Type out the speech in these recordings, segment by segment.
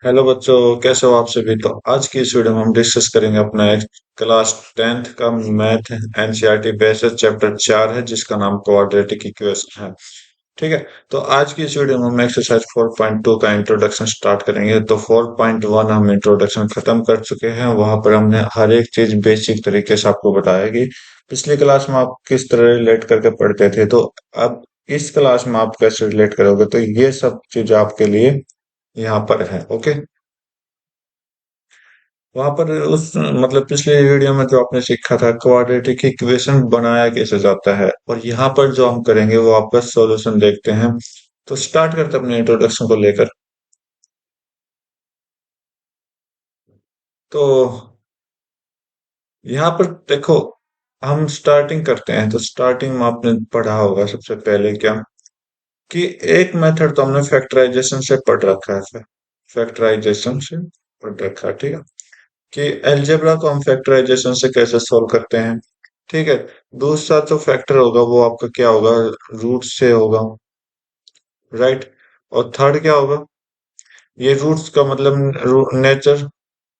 Hello बच्चों, कैसे हो आप सभी। तो आज की इस वीडियो में हम डिस्कस करेंगे अपना एक क्लास 10th का मैथ एनसीईआरटी बेसिस चैप्टर 4 है जिसका नाम क्वाड्रेटिक इक्वेशन है। ठीक है। तो आज की इस वीडियो में हम एक्सरसाइज 4.2 का इंट्रोडक्शन स्टार्ट करेंगे। तो 4.1 हम इंट्रोडक्शन खत्म कर चुके हैं, वहां पर हमने हर एक चीज बेसिक तरीके से आपको बताया कि पिछली क्लास में आप किस तरह रिलेट करके पढ़ते थे, तो अब इस क्लास में आप कैसे रिलेट करोगे। तो ये सब चीज आपके लिए यहाँ पर है। ओके। वहां पर उस मतलब पिछले वीडियो में जो आपने सीखा था क्वाड्रेटिक इक्वेशन बनाया कैसे जाता है, और यहाँ पर जो हम करेंगे वो आपका सॉल्यूशन देखते हैं। तो स्टार्ट करते हैं अपने इंट्रोडक्शन को लेकर। तो यहाँ पर देखो, हम स्टार्टिंग करते हैं। तो स्टार्टिंग में आपने पढ़ा होगा सबसे पहले क्या, कि एक मेथड तो हमने फैक्टराइजेशन से पढ़ रखा है। फैक्टराइजेशन से पढ़ रखा है, ठीक है। कि अलजेब्रा को हम फैक्टराइजेशन से कैसे सोल्व करते हैं। ठीक है। दूसरा जो फैक्टर होगा वो आपका क्या होगा, रूट से होगा। राइट। और थर्ड क्या होगा, ये रूट्स का मतलब नेचर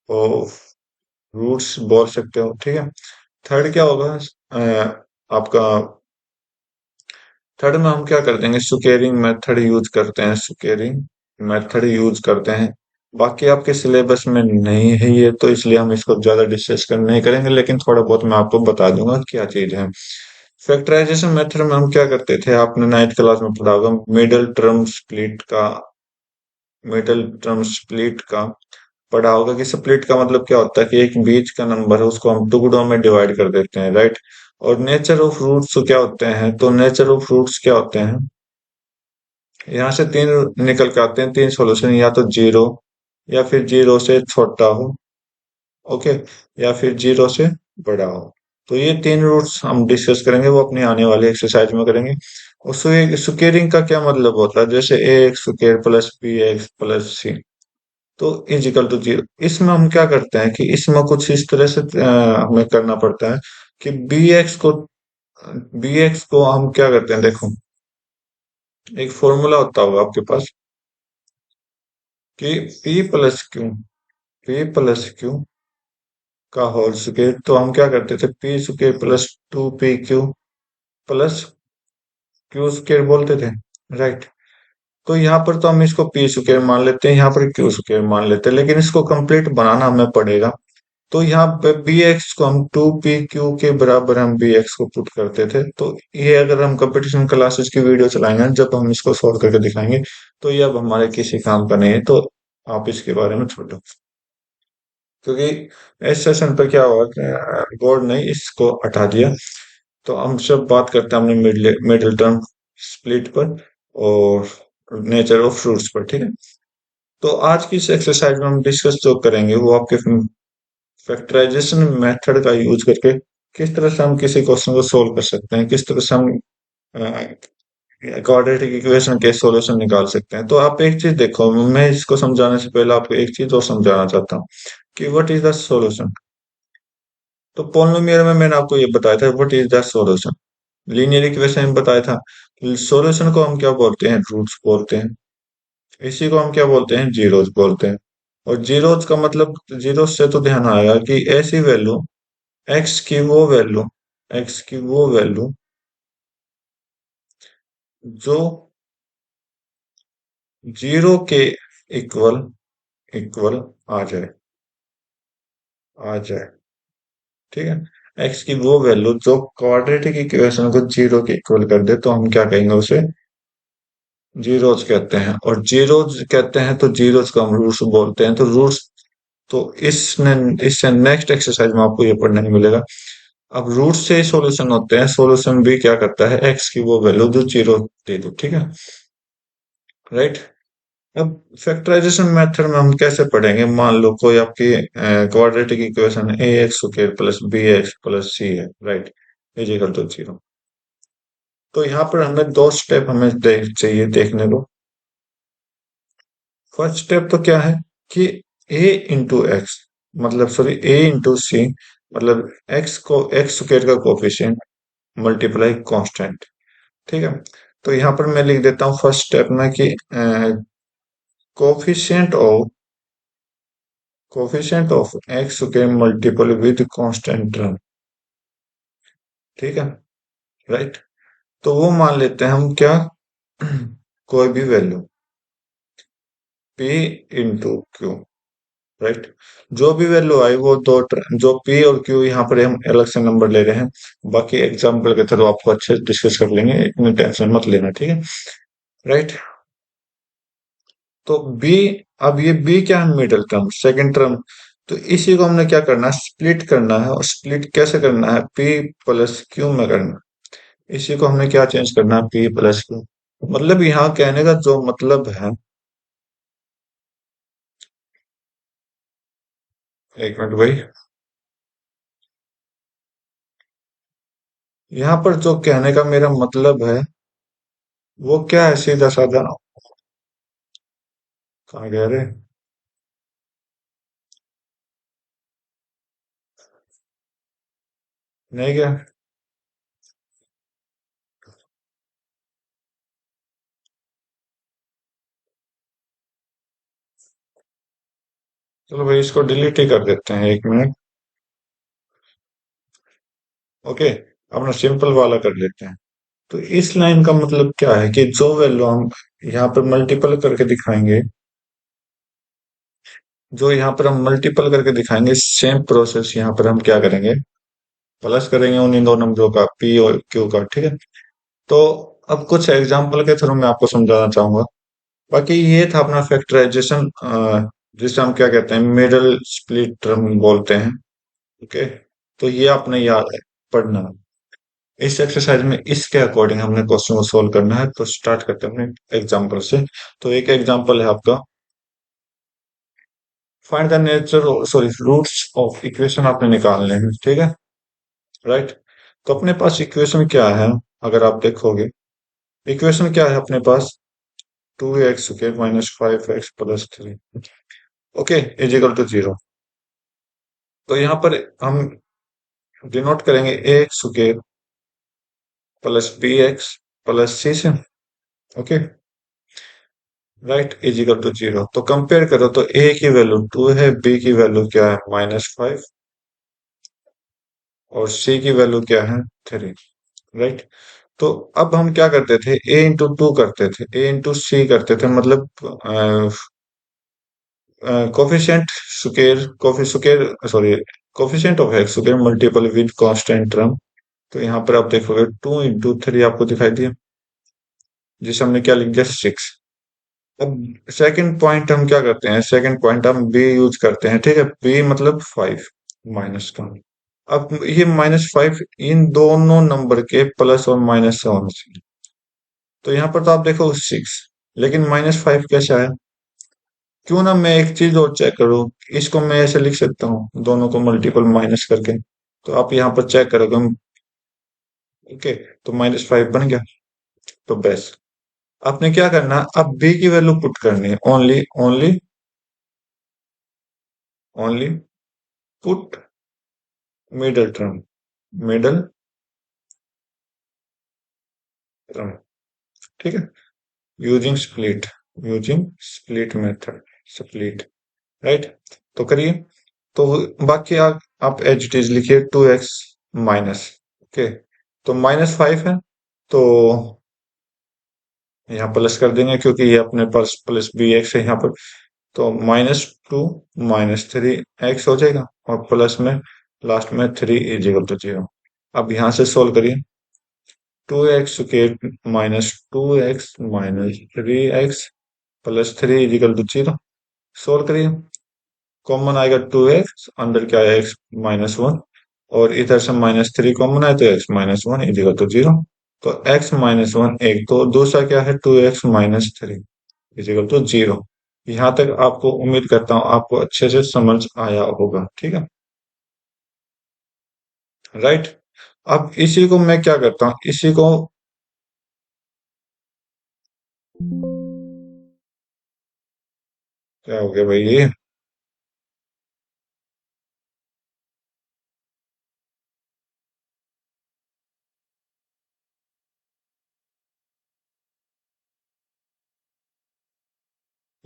ऑफ रूट्स बोल सकते हो। ठीक है। थर्ड क्या होगा, आपका थर्ड में हम क्या कर देंगे, स्क्वेयरिंग मेथड यूज करते हैं। स्क्वेयरिंग मेथड यूज करते हैं। बाकी आपके सिलेबस में नहीं है ये, तो इसलिए हम इसको ज्यादा डिस्कस कर नहीं करेंगे, लेकिन थोड़ा बहुत मैं आपको बता दूंगा क्या चीज है। फैक्टराइजेशन मेथड में हम क्या करते थे, आपने नाइन्थ क्लास में पढ़ा होगा, मिडल टर्म स्प्लिट का पढ़ा होगा। कि स्प्लिट का मतलब क्या होता है, कि एक बीच का नंबर है उसको हम टुकड़ों में डिवाइड कर देते हैं। राइट। और नेचर ऑफ रूट्स क्या होते हैं, तो नेचर ऑफ रूट्स क्या होते हैं, यहाँ से तीन निकल के आते हैं, तीन सॉल्यूशन, या तो जीरो, या फिर जीरो से छोटा हो, ओके, या फिर जीरो से बड़ा हो। तो ये तीन रूट्स हम डिस्कस करेंगे, वो अपनी आने वाली एक्सरसाइज में करेंगे। और स्क्वेयरिंग का क्या मतलब होता है, जैसे a x square plus b x plus c, तो इजिकल टू जीरो। इसमें हम क्या करते हैं कि इसमें कुछ इस तरह से हमें करना पड़ता है कि बी एक्स को हम क्या करते हैं, देखो एक फॉर्मूला होता होगा आपके पास, कि पी प्लस क्यू का होल स्क्वायर। तो हम क्या करते थे, P square plus 2pq plus Q square बोलते थे। राइट। तो यहाँ पर तो हम इसको पी स्क्वायर मान लेते हैं, यहाँ पर क्यू स्क्वायर मान लेते हैं, लेकिन इसको कंप्लीट बनाना हमें पड़ेगा। तो यहाँ पे बी एक्स को हम 2pq के बराबर हम बी एक्स को पुट करते थे। तो ये अगर हम कंपटीशन क्लासेस की वीडियो चलाएंगे, जब हम इसको सॉल्व करके दिखाएंगे, तो ये अब हमारे किसी काम का नहीं है। तो आप इसके बारे में छोड़ो, क्योंकि इस सेशन पर क्या हुआ कि बोर्ड ने इसको हटा दिया। तो हम सब बात करते हैं अपने मिडिल टर्म स्प्लिट पर और नेचर ऑफ फ्रूट्स पर। ठीक है। तो आज की इस एक्सरसाइज में हम डिस्कस जो करेंगे वो आपके फैक्टराइजेशन मेथड का यूज करके किस तरह से हम किसी क्वेश्चन को सोल्व कर सकते हैं, किस तरह से हम क्वाड्रेटिक इक्वेशन के सॉल्यूशन निकाल सकते हैं। तो आप एक चीज देखो, मैं इसको समझाने से पहले आपको एक चीज और समझाना चाहता हूँ, कि व्हाट इज द सॉल्यूशन। तो पॉलिनोमियल में मैंने आपको ये बताया था what is the solution. Linear equation में बताया था सॉल्यूशन को हम क्या बोलते हैं, रूट्स बोलते हैं। इसी को हम क्या बोलते हैं, जीरोस बोलते हैं। और जीरोस का मतलब, जीरो से तो ध्यान आएगा कि ऐसी वैल्यू, एक्स की वो वैल्यू एक्स की वो वैल्यू जो जीरो के इक्वल इक्वल आ जाए, आ जाए। ठीक है। एक्स की वो वैल्यू जो क्वाड्रेटिक इक्वेशन को जीरो के इक्वल कर दे, तो हम क्या कहेंगे उसे, जीरोस कहते हैं। और जीरोस कहते हैं तो जीरोस को हम रूट्स बोलते हैं। तो रूट्स, तो इससे नेक्स्ट एक्सरसाइज में आपको ये पढ़ने को मिलेगा। अब रूट से ही सॉल्यूशन होते हैं, सॉल्यूशन भी क्या करता है, एक्स की वो वैल्यू जो जीरो दे दो। ठीक है। राइट। अब फैक्टराइजेशन मेथड में हम कैसे पढ़ेंगे, मान लो कोई आपकी quadratic equation a x square plus b x plus c है। Right. Is equal to zero. तो यहाँ पर हमें दो स्टेप चाहिए देखने को। फर्स्ट स्टेप तो क्या है, कि ए इंटू एक्स, मतलब सॉरी ए इंटू सी, मतलब एक्स स्क्वायर का कोफिशिएंट मल्टीप्लाई कांस्टेंट। ठीक है। तो यहाँ पर मैं लिख देता हूँ फर्स्ट स्टेप में कि coefficient of coefficient of x के मल्टीपल विद कांस्टेंट टर्म। ठीक है, राइट। तो वो मान लेते हैं हम क्या, कोई भी value p into Q, right. जो भी वैल्यू आई वो दो जो p और q यहाँ पर हम अलग से नंबर ले रहे हैं, बाकी एग्जाम्पल के थ्रू आपको अच्छे से डिस्कस कर लेंगे, इतनी टेंशन मत लेना, ठीक है, राइट। तो b, अब ये b क्या है, मिडिल टर्म, सेकंड टर्म। तो इसी को हमने क्या करना है, स्प्लिट करना है, और स्प्लिट कैसे करना है, p प्लस q में करना है। इसी को हमने क्या चेंज करना है, p प्लस q। मतलब यहाँ कहने का जो मतलब है, एक मिनट भाई, यहाँ पर जो कहने का मेरा मतलब है वो क्या है, सीधा साधा। कहाँ गया रे, नहीं गया। चलो भाई इसको डिलीट ही कर देते हैं, एक मिनट। ओके, अपना सिंपल वाला कर लेते हैं। तो इस लाइन का मतलब क्या है कि जो वैल्यू हम यहाँ पर मल्टीपल करके दिखाएंगे, जो यहाँ पर हम मल्टीपल करके दिखाएंगे, सेम प्रोसेस यहाँ पर हम क्या करेंगे, प्लस करेंगे उन्हीं दो नंबरों का, पी और क्यू का, ठीक है। तो अब कुछ एग्जांपल के थ्रू मैं आपको समझाना चाहूंगा। बाकी ये था अपना फैक्टराइजेशन, जिसे हम क्या कहते हैं, मिडल स्प्लिट टर्म बोलते हैं। ओके, तो ये आपने याद है पढ़ना। इस एक्सरसाइज में इसके अकॉर्डिंग हमने क्वेश्चन को सोल्व करना है, तो स्टार्ट करते हैं अपने एग्जांपल से। तो एक एग्जांपल है आपका, find the nature, sorry roots of equation आपने निकालने हैं, ठीक है, राइट। तो अपने पास इक्वेशन क्या है, अगर आप देखोगे, इक्वेशन क्या है अपने पास, 2x² minus 5x plus 3, okay, is equal to 0। तो यहाँ पर हम डिनोट करेंगे a² plus bx plus c से, ओके, राइट, इजिकल टू 0। तो कंपेयर करो, तो a की वैल्यू 2 है, b की वैल्यू क्या है, -5, और c की वैल्यू क्या है, 3, राइट। तो अब हम क्या करते थे, a इंटू टू करते थे, a इंटू सी करते थे, मतलब coefficient square, coffee square, sorry, coefficient of x square multiple with constant term. तो यहाँ पर आप देखोगे 2 इंटू 3 आपको दिखाई दिया, जिसे हमने क्या लिख दिया, 6। अब सेकंड पॉइंट हम क्या करते हैं, सेकंड पॉइंट हम बी यूज करते हैं, ठीक है, बी मतलब 5 माइनस का। अब ये -5 इन दोनों नंबर के प्लस और माइनस से होना चाहिए। तो यहाँ पर तो आप देखो 6, लेकिन -5 कैसे आया, क्यों ना मैं एक चीज और चेक करूँ, इसको मैं ऐसे लिख सकता हूँ, दोनों को मल्टीपल माइनस करके। तो आप यहाँ पर चेक करोगे, ओके, तो -5 बन गया। तो बेस्ट, आपने क्या करना, अब बी की वैल्यू पुट करनी है, only only only put middle term, middle term, ठीक है, using split, using split method, split, right. तो करिए। तो बाकी आप एज इट इज लिखिए, 2x माइनस, ओके, तो -5 है, तो यहाँ प्लस कर देंगे, क्योंकि ये अपने पास प्लस बी एक्स है यहाँ पर। तो -2 -3x हो जाएगा, और प्लस में लास्ट में 3 इजिकल टू 0। अब यहाँ से सोल्व करिए, 2x² -2x - 3x plus 3 is equal to 0। Solve करिए, कॉमन आएगा 2x, अंदर क्या है x -1, और इधर से -3 कॉमन आए तो x-1 इजिकल टू 0। तो x-1 एक, तो दूसरा क्या है, 2x - 3 इजिकल टू 0। यहाँ तक आपको उम्मीद करता हूँ आपको अच्छे से समझ आया होगा, ठीक है, राइट। अब इसी को मैं क्या करता हूँ, इसी को, क्या हो गया भाई ये,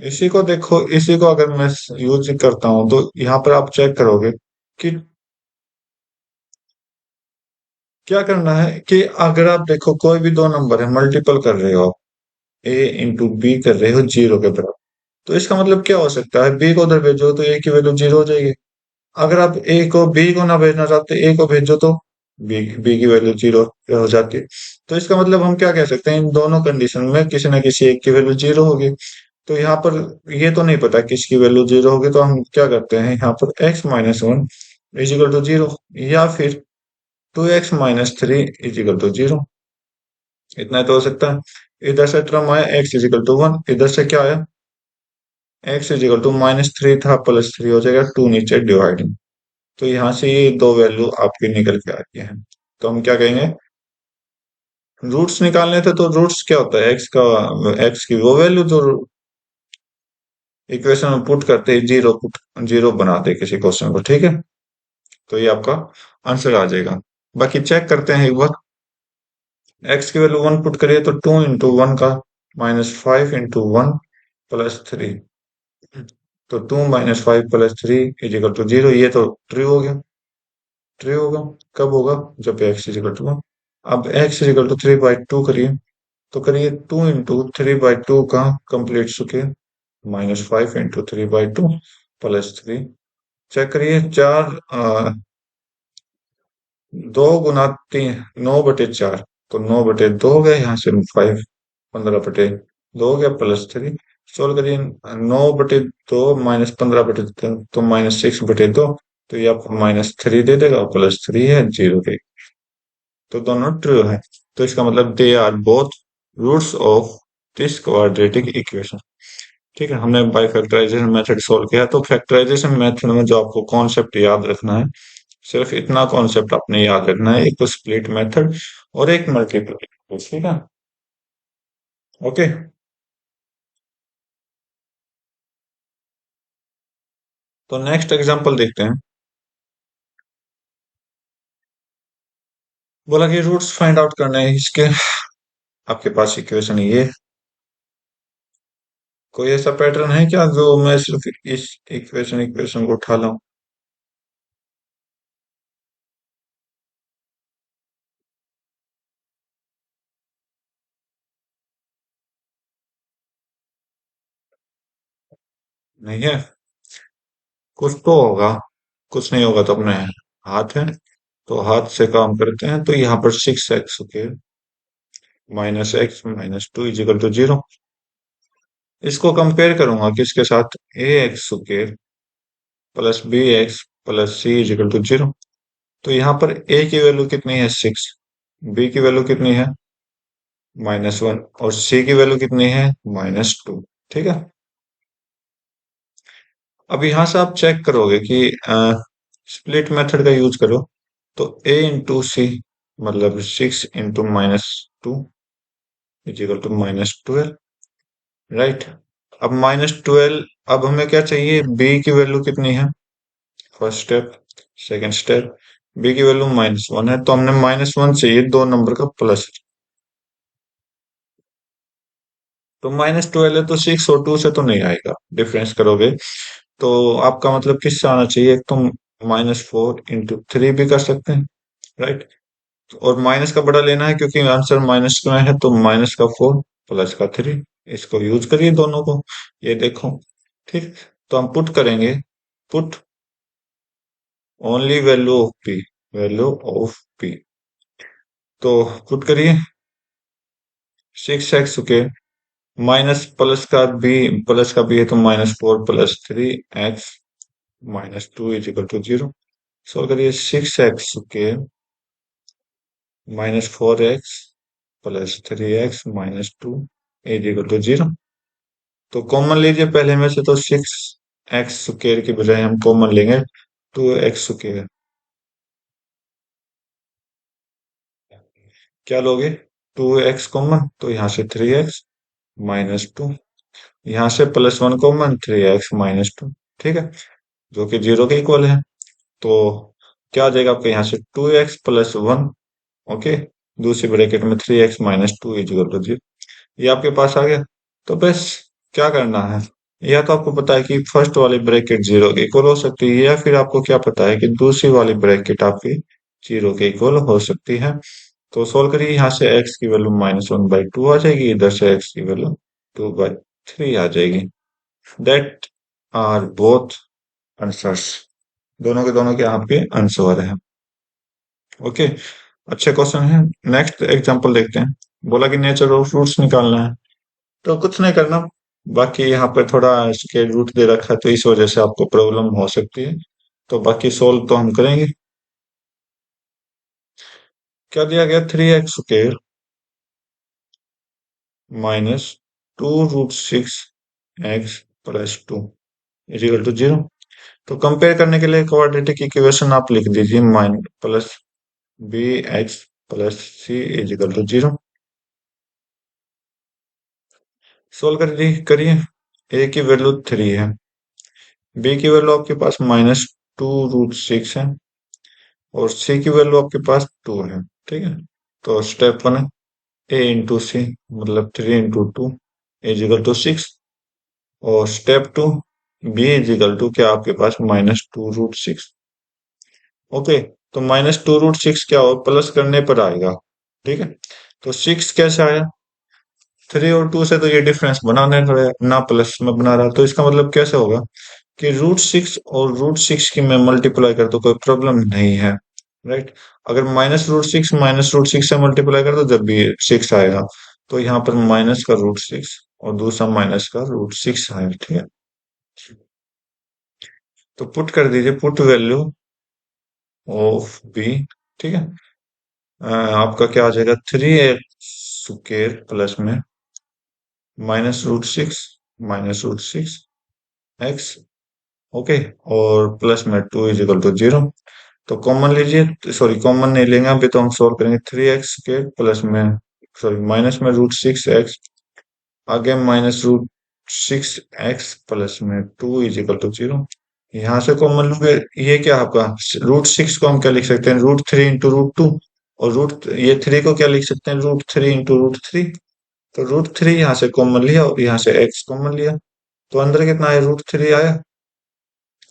इसी को देखो, इसी को अगर मैं यूज करता हूं तो यहाँ पर आप चेक करोगे कि क्या करना है कि अगर आप देखो कोई भी दो नंबर है, मल्टीपल कर रहे हो आप, ए इंटू बी कर रहे हो जीरो के बराबर, तो इसका मतलब क्या हो सकता है, बी को उधर भेजो तो ए की वैल्यू जीरो हो जाएगी। अगर आप ए को बी को ना भेजना चाहते, ए को भेजो तो बी की वैल्यू जीरो हो जाती है। तो इसका मतलब हम क्या कह सकते हैं, इन दोनों कंडीशन में किसी न किसी एक की वैल्यू जीरो होगी। तो यहाँ पर ये तो नहीं पता किसकी वैल्यू जीरो होगी, तो हम क्या करते हैं, यहाँ पर x minus one is equal to zero, या फिर two x minus three is equal to zero. इतना तो हो सकता है। इधर से टर्म आया एक्स इजिकल टू वन, इधर से क्या आया, x is equal to minus three था, प्लस थ्री हो जाएगा, टू नीचे डिवाइडिंग। तो यहाँ से ये दो वैल्यू आपकी निकल के आ रही है। तो हम क्या कहेंगे, रूट्स निकालने थे तो रूट्स क्या होता है, एक्स का, एक्स की वो वैल्यू जो इक्वेशन में पुट करते हैं, जीरो पुट, जीरो बनाते हैं किसी क्वेश्चन को, ठीक है। तो ये आपका आंसर आ जाएगा। बाकी चेक करते हैं एक बार, एक्स की वैल्यू वन पुट करिए तो टू इंटू वन का minus five into one plus three, तो two minus five plus three is equal to zero, ये तो ट्रू हो गया। ट्रू होगा कब होगा, जब एक्स इजिकल टू वन। अब x is equal to three by two करिए, तो करिए two into three by two का complete square minus five into three by two plus three. Check करिए, चार दो गुना तीन, नौ बटे चार, तो नौ बटे दो हो गया, यहाँ से फाइव, पंद्रह बटे दो हो गया प्लस थ्री। सोल्व करिए, नौ बटे दो माइनस पंद्रह बटे तीन, तो माइनस सिक्स बटे दो, तो ये आपको माइनस थ्री दे देगा, प्लस थ्री है जीरो के। तो दोनों ट्रू है। तो इसका मतलब they are both roots of this quadratic equation. ठीक है, हमने बाय फैक्टराइजेशन मेथड सोल्व किया। तो फैक्टराइजेशन मेथड में जो आपको कॉन्सेप्ट याद रखना है, सिर्फ इतना कॉन्सेप्ट आपने याद रखना है, एक तो स्प्लिट मेथड और एक मल्टीप्लिकेशन, ठीक है। ओके, तो नेक्स्ट एग्जांपल देखते हैं। बोला कि रूट्स फाइंड आउट करने हैं इसके, आपके पास इक्वेशन ये, कोई ऐसा पैटर्न है क्या जो मैं सिर्फ इस इक्वेशन इक्वेशन को उठा लाऊं। नहीं है, कुछ तो होगा, कुछ नहीं होगा तो अपने हाथ है, तो हाथ से काम करते हैं। तो यहाँ पर six x square minus x minus two is equal to zero, इसको कंपेयर करूंगा किसके साथ, a x square plus b x plus c is equal to zero. तो यहाँ पर ए की वैल्यू कितनी है, सिक्स, बी की वैल्यू कितनी है, माइनस वन, और सी की वैल्यू कितनी है, माइनस टू। ठीक है, अब यहां से आप चेक करोगे कि स्प्लिट मेथड का यूज करो, तो ए इंटू सी मतलब six into minus two is equal to minus twelve, right. अब माइनस ट्वेल्व, अब हमें क्या चाहिए, बी की वैल्यू कितनी है, first step. Second step, b की वैल्यू माइनस वन है, तो हमने माइनस वन चाहिए दो नंबर का प्लस, तो माइनस ट्वेल्व है तो सिक्स और टू से तो नहीं आएगा, डिफरेंस करोगे तो आपका मतलब किससे आना चाहिए, एक तो माइनस फोर इंटू थ्री भी कर सकते हैं, राइट। और माइनस का बड़ा लेना है क्योंकि आंसर माइनस में है, तो माइनस का फोर प्लस का थ्री, इसको यूज करिए दोनों को, ये देखो। ठीक, तो हम पुट करेंगे, put only value of p, value of p, तो पुट करिए सिक्स एक्स के माइनस प्लस का बी है, तो minus four plus three x minus two is equal to zero. Solve करिए, सिक्स एक्स के minus four x plus three x minus two is equal to zero. तो common लीजिए पहले में से, तो सिक्स एक्स स्क्र की बजाय हम कॉमन लेंगे टू एक्स स्क्र। क्या लोगे, टू एक्स कॉमन, तो यहाँ से थ्री एक्स माइनस टू, यहाँ से plus one common, three x minus to, ठीक है, जो कि जीरो के इक्वल है। तो क्या आ जाएगा आपके, यहाँ से two x plus one, okay, दूसरी ब्रैकेट में three x minus two is equal to zero, ये आपके पास आ गया। तो बस क्या करना है, या तो आपको पता है कि फर्स्ट वाली ब्रैकेट जीरो के इक्वल हो सकती है, या फिर आपको क्या पता है कि दूसरी वाली ब्रैकेट आपकी जीरो के इक्वल हो सकती है। तो सोल्व करिए, यहाँ से x की वैल्यू -1/2 आ जाएगी, इधर से x की वैल्यू 2/3 आ जाएगी। That are both answers. दोनों के दोनों के आपके आंसर हैं। ओके, अच्छे क्वेश्चन है। नेक्स्ट एग्जांपल देखते हैं। बोला कि नेचर ऑफ फ्रूट्स निकालना है, तो कुछ नहीं करना। बाकी यहाँ पर थोड़ा इसके रूट दे रखा है, तो इस वजह से आपको प्रॉब्लम हो सकती है। तो बाकी सोल्व तो हम करेंगे। क्या दिया गया, 3x² -2√6x+2 इजिकल टू 0। तो कंपेयर करने के लिए क्वाड्रेटिक इक्वेशन आप लिख दीजिए, माइन प्लस bx+c=0। सोल्व करिए। ए की वैल्यू 3 है, बी की वैल्यू आपके पास -2√6 है, और सी की वैल्यू आपके पास 2 है। ठीक है, तो स्टेप 1 ए इंटू सी, मतलब 3 × 2 = 6। और स्टेप 2 बी = क्या आपके पास -2√6। ओके, तो -2√6 क्या हो, प्लस करने पर आएगा। ठीक है, तो 6 कैसे आया, 3 और 2 से तो ये डिफरेंस बनाने रहा ना, प्लस में बना रहा, तो इसका मतलब कैसे होगा कि √6 और √6 की मैं मल्टीप्लाई कर, तो कोई प्रॉब्लम नहीं है। राइट, अगर -√6 से मल्टीप्लाई कर दो जब भी 6 आएगा, तो यहाँ पर माइनस का √6 और दूसरा माइनस का √6 आएगा। ठीक है, तो पुट कर दीजिए, पुट वैल्यू ऑफ बी। ठीक है, आपका क्या आ जाएगा, 3x² प्लस में -√6 -√6x। ओके, और प्लस में 2 = 0। तो कॉमन लीजिए, सॉरी कॉमन नहीं लेंगे अभी, तो हम सोल्व करेंगे। 3x² प्लस में, सॉरी माइनस में √6x, आगे -√6x प्लस में 2 = 0। यहाँ से कॉमन लोगे, ये क्या आपका √6 को हम क्या लिख सकते हैं, √3 × √2। और रूट ये 3 को क्या लिख सकते हैं, √3 × √3। तो √3 यहाँ से कॉमन लिया और यहाँ से x कॉमन लिया, तो अंदर कितना आया, √3 आया।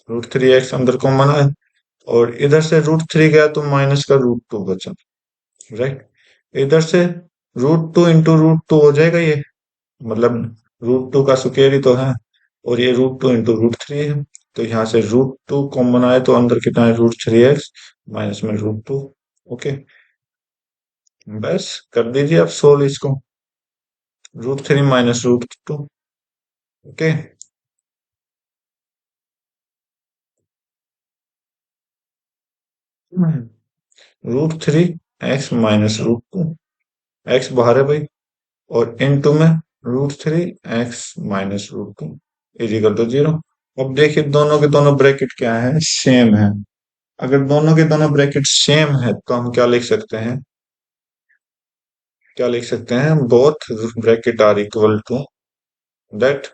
√3x अंदर कॉमन आया, और इधर से √3 गया तो माइनस का √2 बचा। राइट, इधर से √2 × √2 हो जाएगा ये, मतलब √2 का स्क्वायर ही तो है, और ये √2 × √3 है। तो यहाँ से √2 कॉमन आए, तो अंदर कितना है, √3x माइनस में √2। ओके, बस कर दीजिए आप सोल्व इसको, √3 minus √2। Okay, √3x minus √2, x बाहर है भाई, और इनटू में √3x माइनस √2 = 0। अब देखिए, दोनों के दोनों ब्रैकेट क्या है, सेम है। अगर दोनों के दोनों ब्रैकेट सेम है, तो हम क्या लिख सकते हैं, both bracket are equal to that.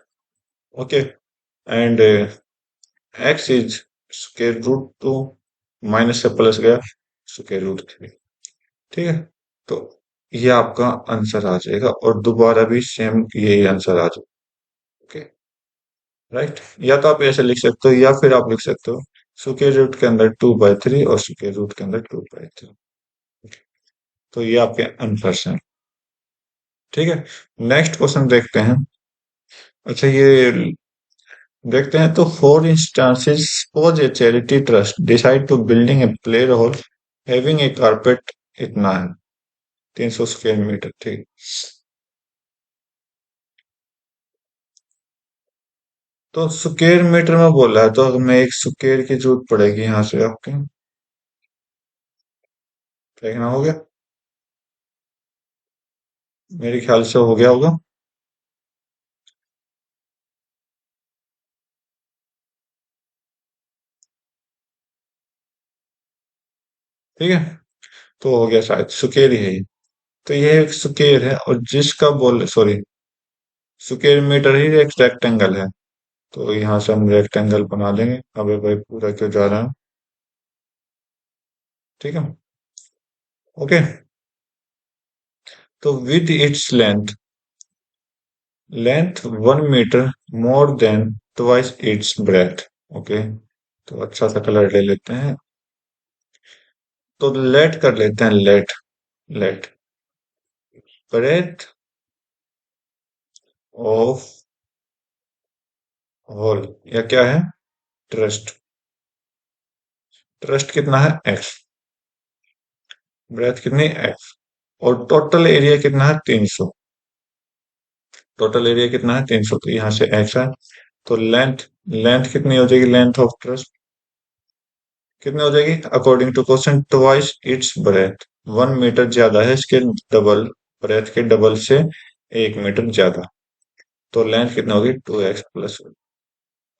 Okay, and x is √2, minus से प्लस गया, √3। ठीक है, तो ये आपका आंसर आ जाएगा, और दोबारा भी सेम यही आंसर आ जाएगा। ओके, राइट, या तो आप ऐसे लिख सकते हो, या फिर आप लिख सकते हो स्क्वायर रूट के अंदर 2/3 और स्क्वायर रूट के अंदर 2/3। तो ये आपके आंसर्स हैं। ठीक है, नेक्स्ट क्वेश्चन देखते हैं। अच्छा, ये देखते हैं, तो for instances suppose a charity trust decide to building a play hall having a carpet, इतना है 300 स्क्वायर मीटर। ठीक, तो स्क्वायर मीटर में बोला है, तो हमें एक स्क्वायर की जरूरत पड़ेगी यहाँ से आपके। देखना हो गया, मेरे ख्याल से हो गया होगा। ठीक है, तो हो गया, शायद स्क्वायर ही है ये। तो ये एक स्क्वायर है, और जिसका बोल, सॉरी, स्क्वायर मीटर ही एक रेक्टेंगल है, तो यहाँ से हम रेक्टेंगल बना लेंगे। अबे भाई, पूरा क्यों जा रहा है। ठीक है, ओके, तो with its length length 1 metre more than twice its breadth. Okay, तो अच्छा सा कलर ले लेते हैं। तो लेट कर लेते हैं, let. Let breadth of whole, या क्या है, ट्रस्ट। ट्रस्ट कितना है, एक्स। ब्रेथ कितनी, एक्स। और टोटल एरिया कितना है, 300। टोटल एरिया कितना है, 300, तो यहाँ से एक्स है। तो लेंथ, लेंथ कितनी हो जाएगी, लेंथ ऑफ ट्रस्ट कितनी हो जाएगी, according to question twice its breadth. 1 metre ज्यादा है, इसके डबल, ब्रेथ के डबल से 1 मीटर ज्यादा। तो लेंथ कितनी होगी, 2x प्लस।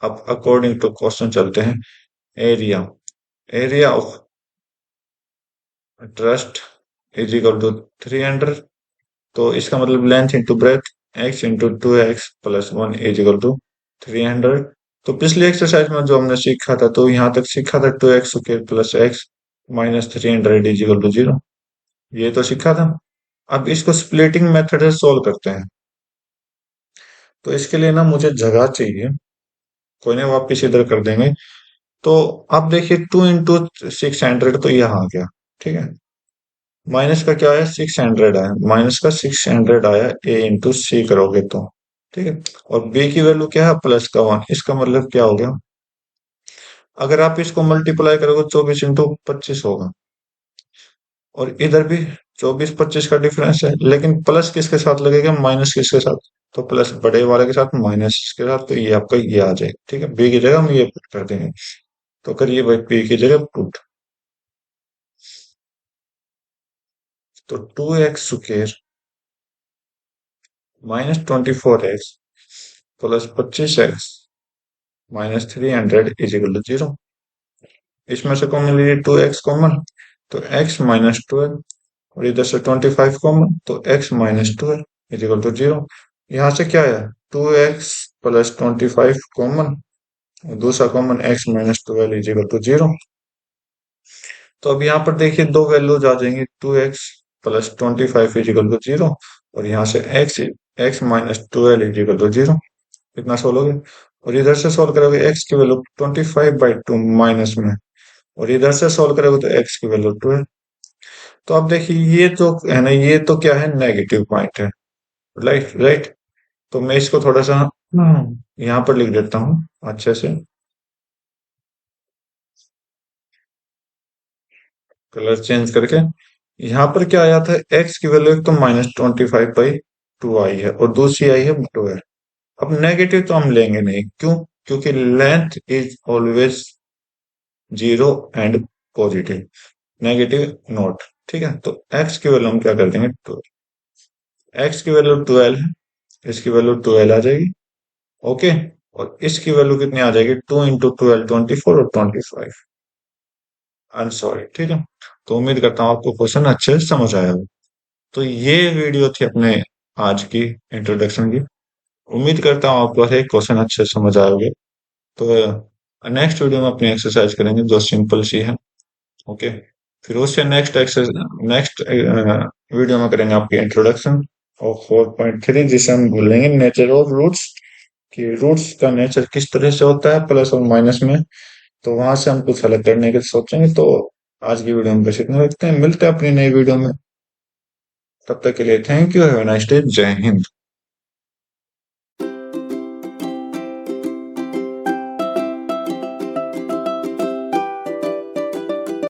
अब अकॉर्डिंग टू क्वेश्चन चलते हैं। Area, area of trust is equal to 300। तो इसका मतलब length into breadth, x into 2x+1 is equal to 300। तो पिछली एक्सरसाइज में जो हमने सीखा था, तो यहाँ तक सीखा था 2x² + x - 300 is equal to 0। ये तो सीखा था। अब इसको स्प्लिटिंग मेथड से सोल्व करते हैं। तो इसके लिए ना मुझे जगह चाहिए। कोई नहीं, वापिस इधर कर देंगे। तो अब देखिए 2 × 600, तो यहाँ आ गया। ठीक है, माइनस का क्या आया, 600 आया, माइनस का 600 आया, ए इंटू सी करोगे तो। ठीक है, और बी की वैल्यू क्या है, प्लस का 1। इसका मतलब क्या हो गया, अगर आप इसको मल्टीप्लाई करोगे 24 × 25 होगा। और इधर भी 24 25 का डिफरेंस है, लेकिन प्लस किसके साथ लगेगा, माइनस किसके साथ। तो प्लस बड़े वाले के साथ, माइनस के साथ, तो ये आपका ये आ जाएगा। ठीक है, बी की जगह हम ये पुट कर देंगे। तो करिए भाई, पी की जगह पुट। तो 2x² -24x plus 25x - 300 is equal to 0। इसमें से कॉमन लीजिए, 2x कॉमन, तो x - 12। और इधर से 25 कॉमन, तो x - 12 इज इक्वल टू 0। यहाँ से क्या आया, 2x + 25 कॉमन, और दूसरा common x - 12 is equal to 0। तो अब यहाँ पर देखिए दो वैल्यूज आ जाएंगी, 2x + 25 इज इक्वल टू 0, और यहाँ से x - 12 इज इक्वल टू 0। इतना सोल्व हो गया। और इधर से सोल्व करोगे, x की वैल्यू 25/2 माइनस में, और इधर से सोल्व करोगे तो x की वैल्यू 12। तो अब देखिए ये तो है ना, ये तो क्या है, नेगेटिव पॉइंट है। Right right. तो मैं इसको थोड़ा सा यहाँ पर लिख देता हूँ अच्छे से, कलर चेंज करके। यहाँ पर क्या आया था, x की वैल्यू एक तो -25/2 आई है, और दूसरी आई है 12। अब नेगेटिव तो हम लेंगे नहीं, क्यों, क्योंकि length is always 0 and positive, negative note. ठीक है, तो x की वैल्यू हम क्या कर देंगे, 12। x की वैल्यू 12 है, इसकी वैल्यू 12 आ जाएगी। ओके, और इसकी वैल्यू कितनी आ जाएगी, 2 × 12 24, और 25 आंसर। ठीक है, तो उम्मीद करता हूँ आपको क्वेश्चन अच्छे से समझ आया होगा। तो ये वीडियो थी अपने आज की इंट्रोडक्शन की। उम्मीद करता हूँ आपको एक क्वेश्चन अच्छे से समझ आए होंगे। तो नेक्स्ट वीडियो में अपनी एक्सरसाइज करेंगे जो सिंपल सी है। ओके, फिर उससे नेक्स्ट वीडियो में करेंगे आपकी इंट्रोडक्शन ऑफ 4.3, जिसे हम बोलेंगे नेचर ऑफ रूट्स, कि रूट्स का नेचर किस तरह से होता है प्लस और माइनस में। तो वहां से हम कुछ अलग करने के सोचेंगे। तो आज की वीडियो में बस इतना रखते हैं, मिलते हैं अपनी नई वीडियो में। तब तक के लिए thank you, have a nice day, जय हिंद।